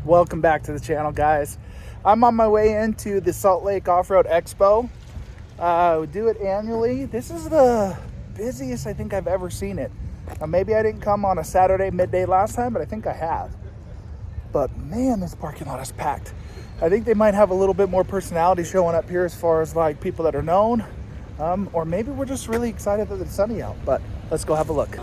Welcome back to the channel, guys. I'm on my way into the Salt Lake Offroad Expo. We do it annually. This is the busiest I think I've ever seen it. Now, maybe I didn't come on a Saturday midday last time, but I think I have. But man, this parking lot is packed. I think they might have a little bit more personality showing up here as far as like people that are known. Or maybe we're just really excited that it's sunny out, but let's go have a look.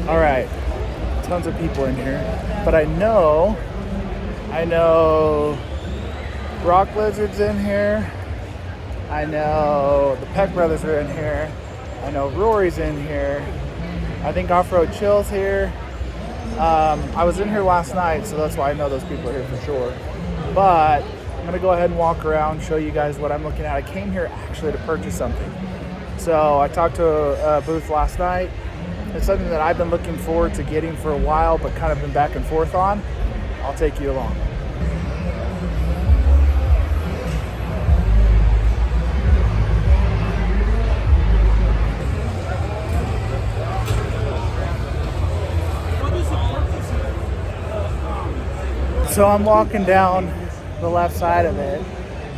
All right, tons of people in here, but I know Rock Lizard's in here. I know the Peck Brothers are in here. I know Rory's in here. I think Offroad Chill's here. I was in here last night, so that's why I know those people are here for sure. But I'm gonna go ahead and walk around, show you guys what I'm looking at. I came here actually to purchase something. So I talked to a booth last night. It's something that I've been looking forward to getting for a while, but kind of been back and forth on. I'll take you along. So I'm walking down the left side of it,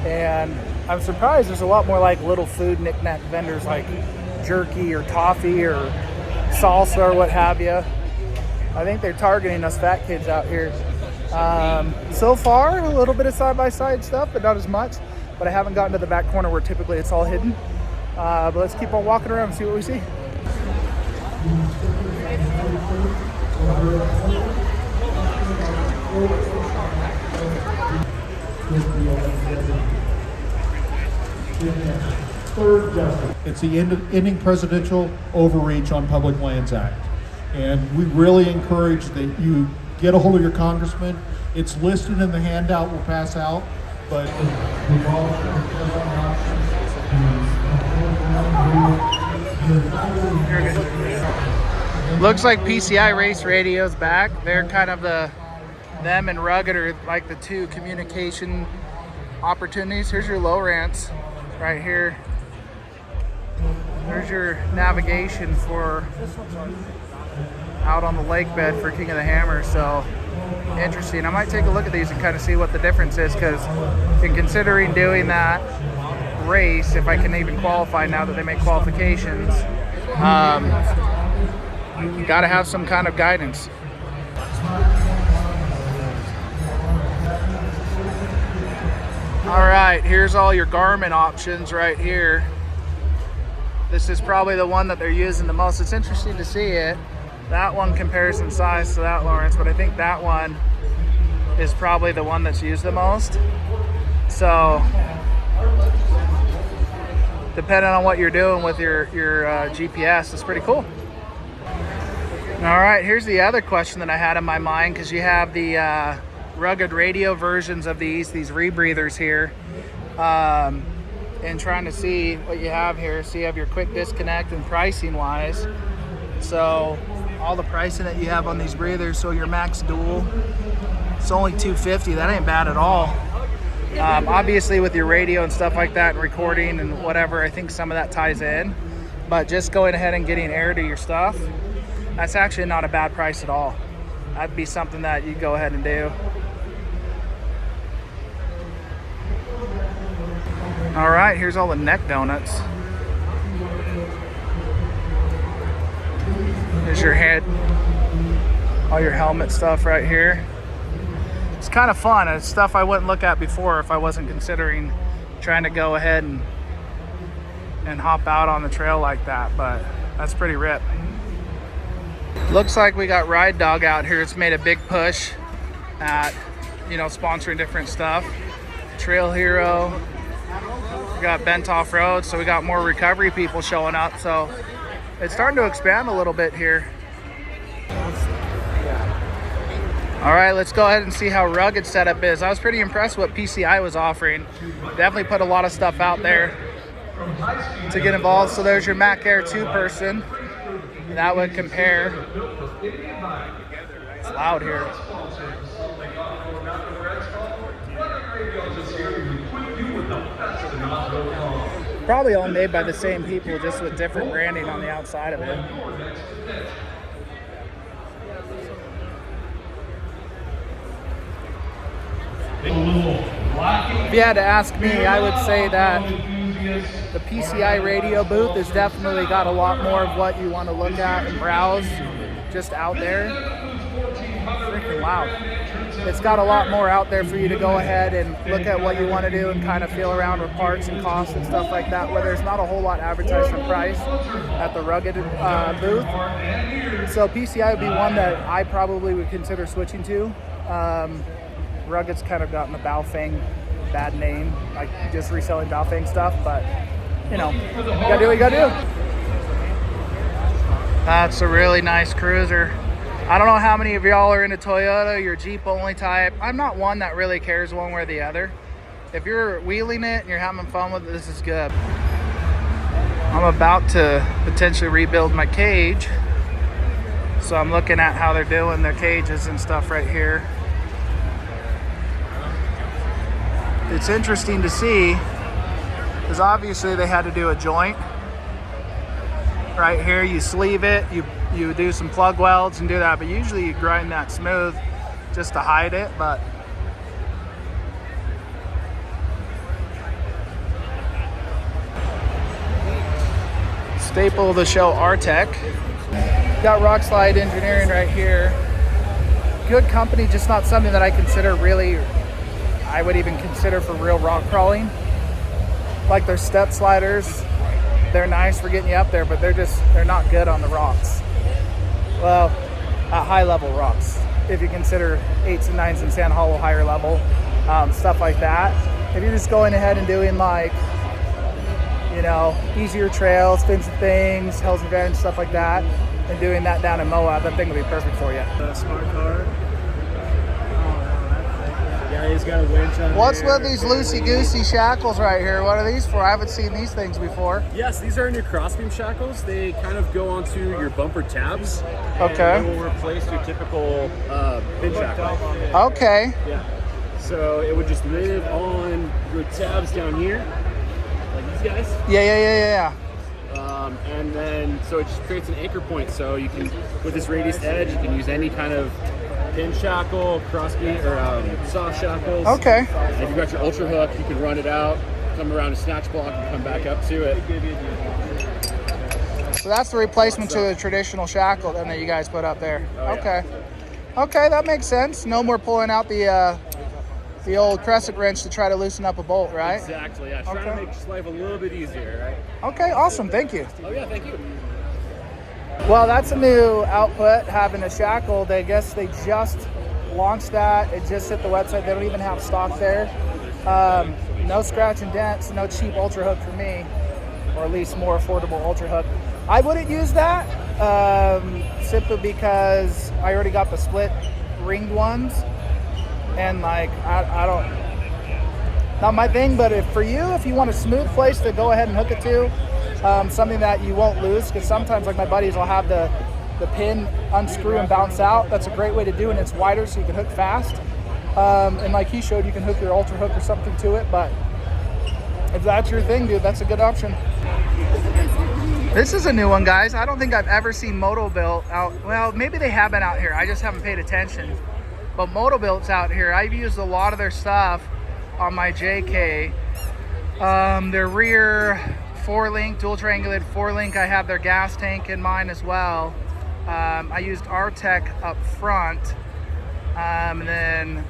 and I'm surprised there's a lot more like little food knick-knack vendors like jerky or toffee or salsa or what have you. I think they're targeting us fat kids out here. So far, a little bit of side-by-side stuff, but not as much. But I haven't gotten to the back corner where typically it's all hidden. But let's keep on walking around and see what we see. It's the Ending Presidential Overreach on Public Lands Act. And we really encourage that you get a hold of your congressman. It's listed in the handout we'll pass out, but Looks like PCI Race Radio's back. They're kind of them and Rugged are like the two communication opportunities. Here's your low rants right here. There's your navigation for out on the lake bed for King of the Hammer. So interesting. I might take a look at these and kind of see what the difference is, because in considering doing that race, if I can even qualify now that they make qualifications, you got to have some kind of guidance. All right, here's all your Garmin options right here. This is probably the one that they're using the most. It's interesting to see it. That one compares in size to that, Lawrence, but I think that one is probably the one that's used the most. So, depending on what you're doing with your GPS, it's pretty cool. All right, here's the other question that I had in my mind, because you have the Rugged radio versions of these rebreathers here, and trying to see what you have here. So you have your quick disconnect and pricing wise. So all the pricing that you have on these breathers. So your max dual, it's only $250. That ain't bad at all. Obviously with your radio and stuff like that and recording and whatever, I think some of that ties in, but just going ahead and getting air to your stuff, that's actually not a bad price at all. That'd be something that you go ahead and do. All right, here's all the neck donuts. Here's your head, all your helmet stuff right here. It's kind of fun. It's stuff I wouldn't look at before if I wasn't considering trying to go ahead and hop out on the trail like that, but that's pretty rip. Looks like we got Ride Dog out here. It's made a big push at, sponsoring different stuff. Trail Hero. We got Bent Off-Road, so we got more recovery people showing up. So it's starting to expand a little bit here. All right, let's go ahead and see how rugged setup is. I was pretty impressed with what PCI was offering. Definitely put a lot of stuff out there to get involved. So there's your Mac Air 2-person. That would compare. It's loud here. Probably all made by the same people, just with different branding on the outside of it. If you had to ask me, I would say that the PCI radio booth has definitely got a lot more of what you want to look at and browse just out there. Freaking loud. It's got a lot more out there for you to go ahead and look at what you want to do and kind of feel around with parts and costs and stuff like that, where there's not a whole lot advertised for price at the Rugged booth. So PCI would be one that I probably would consider switching to. Rugged's kind of gotten the Baofeng bad name, like just reselling Baofeng stuff, but you know, you gotta do what you gotta do. That's a really nice cruiser. I don't know how many of y'all are into Toyota, you're Jeep only type. I'm not one that really cares one way or the other. If you're wheeling it and you're having fun with it, this is good. I'm about to potentially rebuild my cage. So I'm looking at how they're doing their cages and stuff right here. It's interesting to see, because obviously they had to do a joint. Right here, you sleeve it, you do some plug welds and do that, but usually you grind that smooth just to hide it, but staple of the show, Artec. Got Rock Slide Engineering right here. Good company, just not something that I consider really, I would even consider for real rock crawling. Like their step sliders, they're nice for getting you up there, but they're not good on the rocks. Well, high level rocks, if you consider 8s and 9s in Sand Hollow higher level, stuff like that. If you're just going ahead and doing like, you know, easier trails, fins and things, Hell's Revenge, stuff like that, and doing that down in Moab, that thing will be perfect for you. Smart car. Yeah, he's got a winch on. What's there. with these loosey-goosey shackles right here? What are these for? I haven't seen these things before. Yes, these are new crossbeam shackles. They kind of go onto your bumper tabs. Okay. And they will replace your typical pin shackle. Okay. Yeah. So it would just live on your tabs down here, like these guys. Yeah. And then, so it just creates an anchor point. So you can, with this radius edge, you can use any kind of pin shackle, crossbeam, or soft shackles. Okay. And if you've got your ultra hook, you can run it out, come around a snatch block, and come back up to it. So that's the replacement to the traditional shackle then that you guys put up there. Oh, yeah. Okay. Okay, that makes sense. No more pulling out the old crescent wrench to try to loosen up a bolt, right? Exactly, yeah. Trying to make life a little bit easier, right? Okay, awesome. Thank you. Oh, yeah, thank you. Well, that's a new output, having a shackle. I guess they just launched that. It just hit the website. They don't even have stock there. No scratch and dents, no cheap ultra hook for me, or at least more affordable ultra hook. I wouldn't use that simply because I already got the split ringed ones, and like I don't, not my thing. But if you want a smooth place to go ahead and hook it to, something that you won't lose, because sometimes like my buddies will have the pin unscrew and bounce out. That's a great way to do it, and it's wider so you can hook fast. And like he showed, you can hook your ultra hook or something to it, but if that's your thing, dude, that's a good option. This is a new one, guys. I don't think I've ever seen Motobuilt out. Well, maybe they have been out here. I just haven't paid attention. But Motobuilt's out here. I've used a lot of their stuff on my JK. Their rear 4-link, dual triangulated 4-link. I have their gas tank in mine as well. I used Artec up front. And then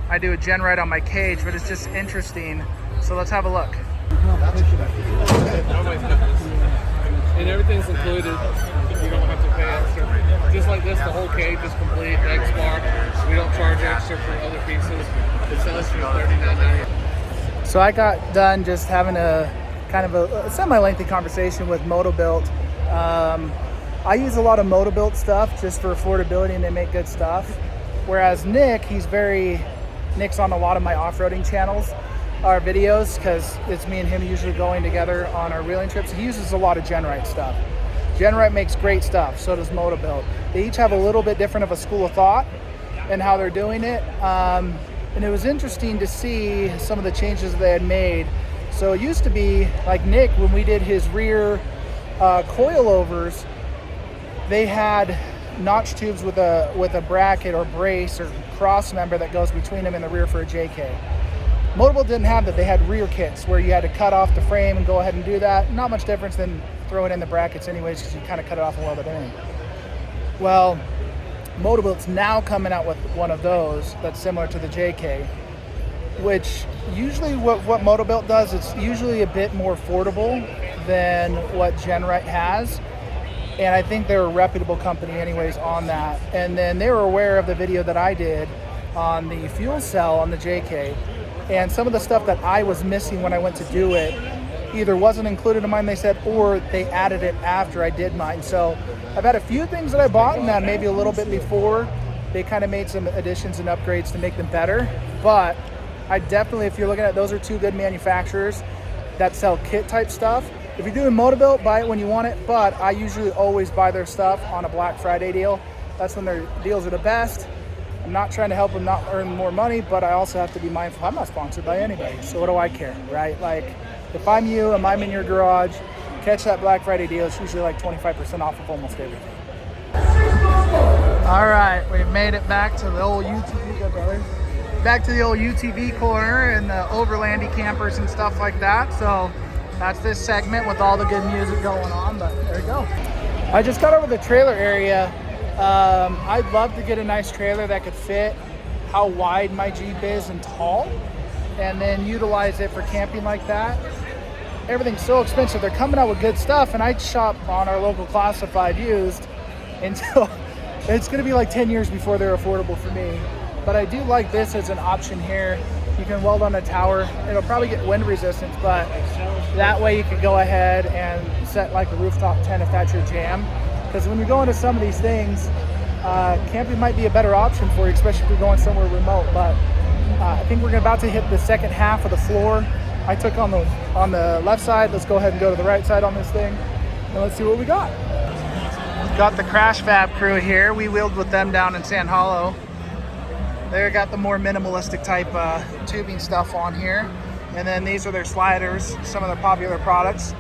I do a gen right on my cage, but it's just interesting. So let's have a look. And everything's included. You don't have to pay extra. Just like this, the whole cage is complete, X-Bar. We don't charge extra for other pieces. It sells for $39.98. So I got done just having a kind of a semi-lengthy conversation with Motobuilt. I use a lot of Motobuilt stuff just for affordability, and they make good stuff. Whereas Nick's on a lot of my off-roading channels, our videos, because it's me and him usually going together on our wheeling trips. He uses a lot of Genrite stuff. Genrite makes great stuff, so does Motobuilt. They each have a little bit different of a school of thought and how they're doing it. And it was interesting to see some of the changes they had made So it used to be like Nick, when we did his rear coilovers, they had notch tubes with a bracket or brace or cross member that goes between them in the rear for a JK. Motorboat didn't have that. They had rear kits where you had to cut off the frame and go ahead and do that. Not much difference than throwing in the brackets anyways, because you kind of cut it off and weld it in. Well, Motorboat's now coming out with one of those that's similar to the JK, which usually what Motorboat does, it's usually a bit more affordable than what Genrite has. And I think they're a reputable company anyways on that. And then they were aware of the video that I did on the fuel cell on the JK. And some of the stuff that I was missing when I went to do it either wasn't included in mine, they said, or they added it after I did mine. So I've had a few things that I bought in that maybe a little bit before. They kind of made some additions and upgrades to make them better. But I definitely, if you're looking at, those are two good manufacturers that sell kit type stuff. If you're doing Motorboat, buy it when you want it. But I usually always buy their stuff on a Black Friday deal. That's when their deals are the best. I'm not trying to help them not earn more money, but I also have to be mindful. I'm not sponsored by anybody, so what do I care, right? Like, if I'm you and I'm in your garage, catch that Black Friday deal. It's usually like 25% off of almost everything. All right, we've made it back to the old UTV, back to the old UTV corner and the Overlandy campers and stuff like that. So that's this segment with all the good music going on, but there you go. I just got over the trailer area. I'd love to get a nice trailer that could fit how wide my Jeep is and tall, and then utilize it for camping like that. Everything's so expensive. They're coming out with good stuff, and I shop on our local classified used until it's going to be like 10 years before they're affordable for me. But I do like this as an option here. You can weld on a tower. It'll probably get wind resistance, but that way you could go ahead and set like a rooftop tent if that's your jam. Because when you're going to some of these things, camping might be a better option for you, especially if you're going somewhere remote. But I think we're about to hit the second half of the floor. I took on the left side. Let's go ahead and go to the right side on this thing, and let's see what we got. Got the Crash Fab crew here. We wheeled with them down in Sand Hollow. They got the more minimalistic type tubing stuff on here. And then these are their sliders, some of their popular products.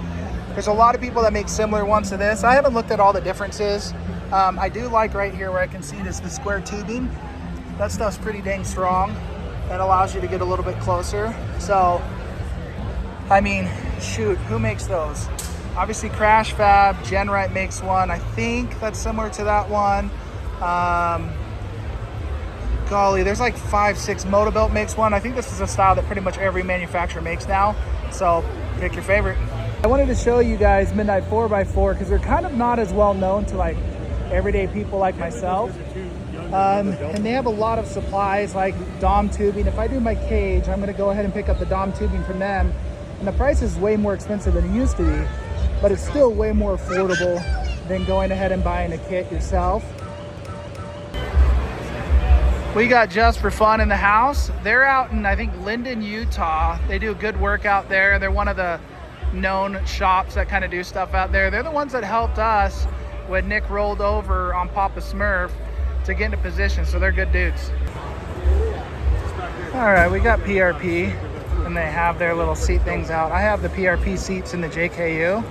There's a lot of people that make similar ones to this. I haven't looked at all the differences. I do like right here where I can see this, the square tubing. That stuff's pretty dang strong. That allows you to get a little bit closer. So, I mean, shoot, who makes those? Obviously Crash Fab, Genrite makes one. I think that's similar to that one. Golly, there's like 5-6. Motorboat makes one. I think this is a style that pretty much every manufacturer makes now. So pick your favorite. I wanted to show you guys Midnight 4x4 because they're kind of not as well known to like everyday people like myself. And they have a lot of supplies like Dom tubing. If I do my cage, I'm going to go ahead and pick up the Dom tubing from them. And the price is way more expensive than it used to be, but it's still way more affordable than going ahead and buying a kit yourself. We got Just for Fun in the house. They're out in, I think, Linden, Utah. They do good work out there. They're one of the known shops that kind of do stuff out there. They're the ones that helped us when Nick rolled over on Papa Smurf to get into position, so they're good dudes. All right, we got PRP, and they have their little seat things out. I have the PRP seats in the JKU.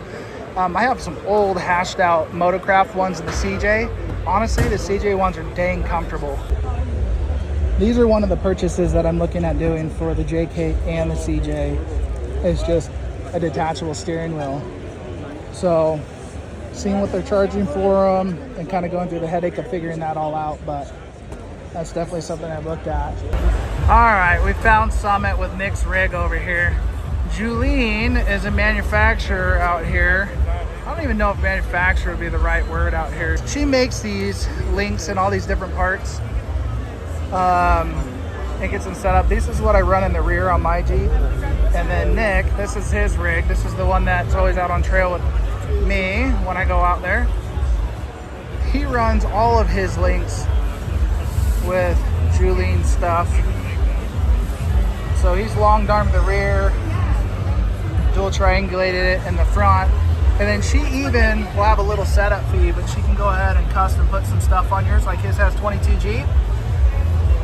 I have some old hashed out Motocraft ones in the CJ. Honestly, the CJ ones are dang comfortable. These are one of the purchases that I'm looking at doing for the JK and the CJ. It's just a detachable steering wheel. So seeing what they're charging for them and kind of going through the headache of figuring that all out, but that's definitely something I've looked at. All right, we found Summit with Nick's rig over here. Julene is a manufacturer out here. I don't even know if manufacturer would be the right word out here. She makes these links and all these different parts. And gets them set up. This is what I run in the rear on my Jeep. And then Nick, this is his rig. This is the one that's always out on trail with me when I go out there. He runs all of his links with Julene's stuff. So he's long armed the rear, dual triangulated it in the front. And then she even will have a little setup fee, but she can go ahead and custom put some stuff on yours, like his has 22 Jeep.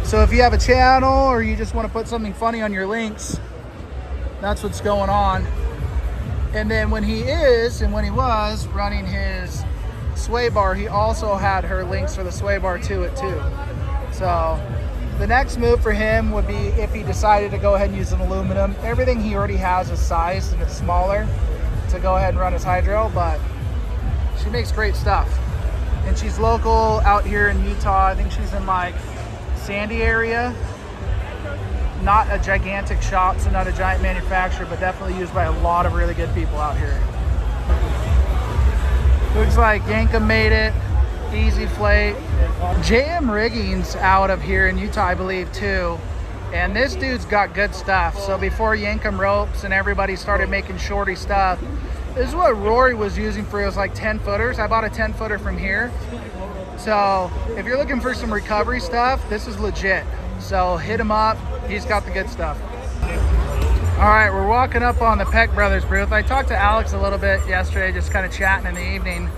So if you have a channel or you just want to put something funny on your links, That's what's going on. And then when he was running his sway bar, he also had her links for the sway bar to it too. So the next move for him would be if he decided to go ahead and use an aluminum. Everything he already has is sized and it's smaller to go ahead and run his hydro, but she makes great stuff. And she's local out here in Utah. I think she's in like Sandy area. Not a gigantic shop, so not a giant manufacturer, but definitely used by a lot of really good people out here. Looks like Yankum made it. Easy Flate. JM Rigging's out of here in Utah, I believe, too. And this dude's got good stuff. So before Yankum ropes and everybody started making shorty stuff, this is what Rory was using for his like 10 footers. I bought a 10 footer from here. So if you're looking for some recovery stuff, this is legit. So hit him up. He's got the good stuff. All right, we're walking up on the Peck Brothers booth. I talked to Alex a little bit yesterday, just kind of chatting in the evening.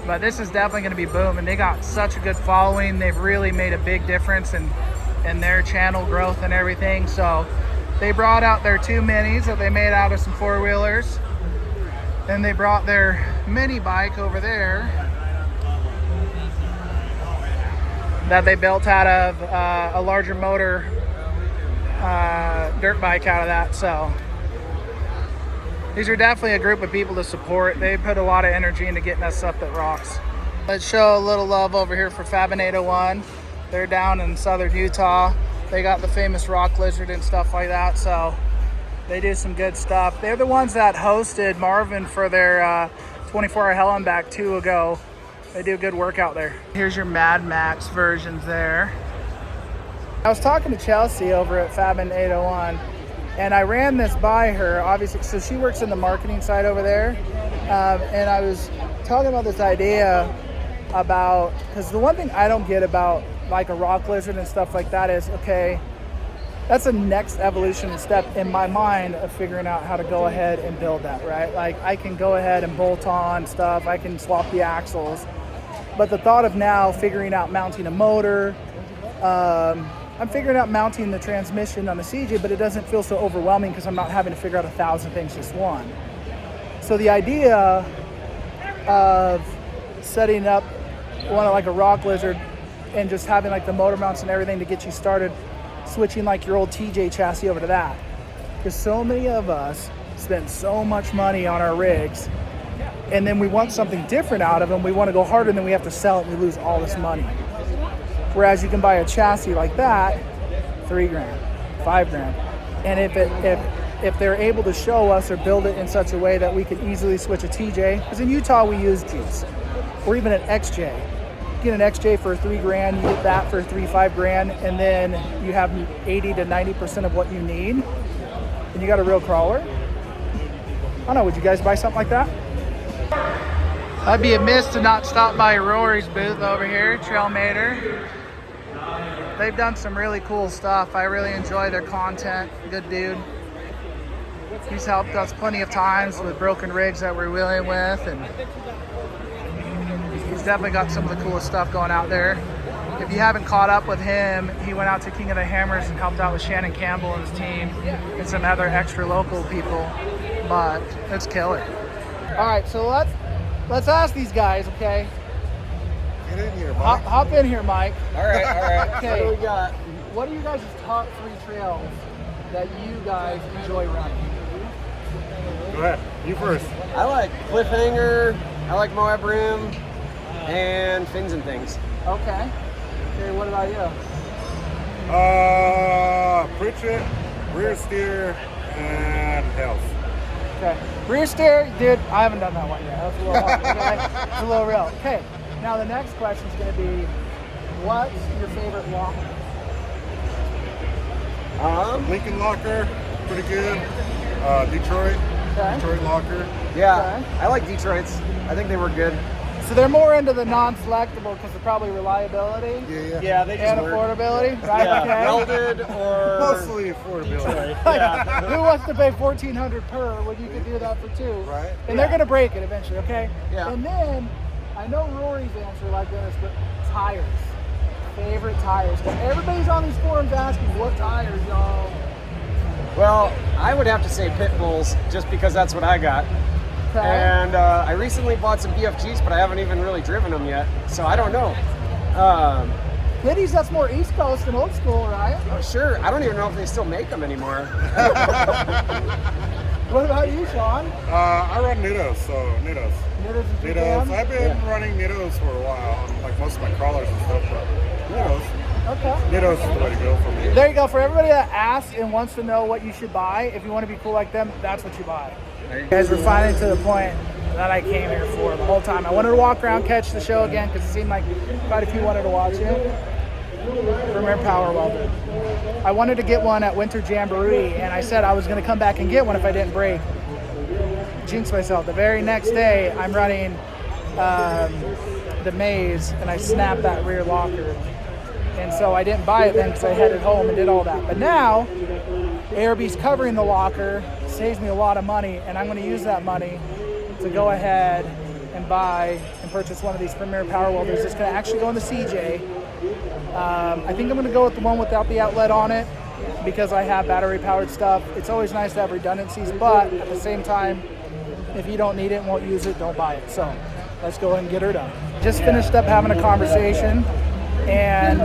But this is definitely going to be booming. They got such a good following. They've really made a big difference in their channel growth and everything. So they brought out their 2 minis that they made out of some 4-wheelers. And they brought their mini bike over there that they built out of a larger motor dirt bike out of that. So these are definitely a group of people to support. They put a lot of energy into getting us stuff that rocks. Let's show a little love over here for Fabin 801. They're down in southern Utah. They got the famous rock lizard and stuff like that. So they do some good stuff. They're the ones that hosted Marvin for their 24-hour Hell and Back 2 ago. They do good work out there. Here's your Mad Max versions there. I was talking to Chelsea over at Fabin 801, and I ran this by her, obviously, so she works in the marketing side over there, and I was talking about this idea about, because the one thing I don't get about like a rock lizard and stuff like that is, okay, that's the next evolution and step in my mind of figuring out how to go ahead and build that, right? Like I can go ahead and bolt on stuff, I can swap the axles, but the thought of now figuring out mounting a motor, I'm figuring out mounting the transmission on the CJ, but it doesn't feel so overwhelming because I'm not having to figure out 1,000 things just one. So the idea of setting up one like a rock lizard and just having like the motor mounts and everything to get you started, switching like your old TJ chassis over to that. Because so many of us spend so much money on our rigs, and then we want something different out of them. We want to go harder, and then we have to sell it and we lose all this money. Whereas you can buy a chassis like that, $3,000, $5,000. And if they're able to show us or build it in such a way that we can easily switch a TJ, because in Utah we use Jeeps, or even an XJ. You get an XJ for $3,000, you get that for $5,000, and then you have 80 to 90% of what you need, and you got a real crawler. I don't know, would you guys buy something like that? I'd be amiss to not stop by Rory's booth over here, Trailmater. They've done some really cool stuff. I really enjoy their content. Good dude. He's helped us plenty of times with broken rigs that we're wheeling with, and he's definitely got some of the coolest stuff going out there. If you haven't caught up with him, he went out to King of the Hammers and helped out with Shannon Campbell and his team and some other extra local people, but it's killer. All right, so let's ask these guys, okay? Get in here, Mike. Hop in here, Mike. All right. Okay. What do we got? What are you guys' top 3 trails that you guys enjoy running? Go ahead. You first. I like Cliffhanger, I like Moab Rim, and Fins and Things. Okay. Okay, what about you? Pritchett, Rear Steer, and Health. Okay. Rear steer, dude, I haven't done that one yet. That's a little hard, okay? It's a little real. Okay. Now the next question is going to be, what's your favorite locker? Lincoln Locker, pretty good. Detroit, Okay. Detroit Locker. Yeah, Okay. I like Detroit's. I think they were good. So they're more into the non-selectable because of probably reliability Yeah, they just and work. affordability, right? Yeah, Okay. welded or Mostly affordability. yeah. Who wants to pay $1,400 per when you can do that for 2? Right. And they're gonna break it eventually, okay? Yeah. And then I know Rory's answer like this, but tires. Favorite tires. 'Cause everybody's on these forums asking what tires, y'all. Well, I would have to say pit bulls, just because that's what I got. Okay. And I recently bought some BFGs, but I haven't even really driven them yet, so I don't know. Pitties, that's more East Coast than old school, right? Sure, I don't even know if they still make them anymore. What about you, Sean? I run Nidos, so Nidos. Nidos is your Nidos. jam? I've been running Nidos for a while, like most of my crawlers and stuff, but Nidos. Okay. Nidos is the way to go for me. There you go. For everybody that asks and wants to know what you should buy, if you want to be cool like them, that's what you buy. You guys, we're finally to the point that I came here for the whole time. I wanted to walk around, catch the show again, because it seemed like quite a few wanted to watch it. Premier Power Welder. I wanted to get one at Winter Jamboree, and I said I was going to come back and get one if I didn't break. Jinx myself. The very next day, I'm running the maze, and I snapped that rear locker. And so I didn't buy it then because I headed home and did all that. But now, ARB's covering the locker, saves me a lot of money, and I'm going to use that money to go ahead and buy and purchase one of these Premier Power Welders. It's going to actually go in the CJ. I think I'm going to go with the one without the outlet on it because I have battery-powered stuff. It's always nice to have redundancies, but at the same time, if you don't need it and won't use it, don't buy it. So let's go ahead and get her done. Just finished up having a conversation, and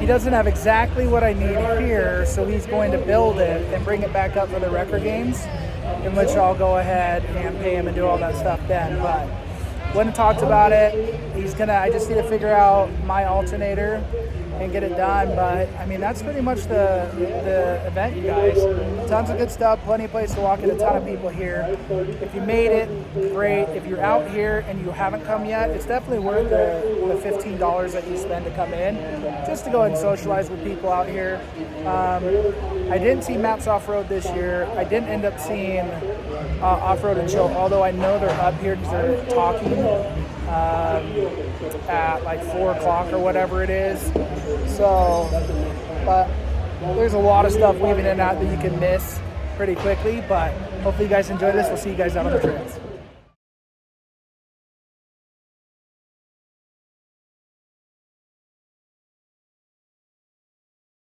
he doesn't have exactly what I need here, so he's going to build it and bring it back up for the record games, in which I'll go ahead and pay him and do all that stuff then. But went and talked about it. I just need to figure out my alternator and get it done. But I mean, that's pretty much the event, you guys. Tons of good stuff, plenty of place to walk in, a ton of people here. If you made it, great. If you're out here and you haven't come yet, it's definitely worth the $15 that you spend to come in, just to go and socialize with people out here. I didn't see Matt's Offroad this year. I didn't end up seeing Offroad and Chill, although I know they're up here because they're talking at like 4 o'clock or whatever it is. So, but there's a lot of stuff weaving in and out that you can miss pretty quickly. But hopefully you guys enjoy this. We'll see you guys out on the trails.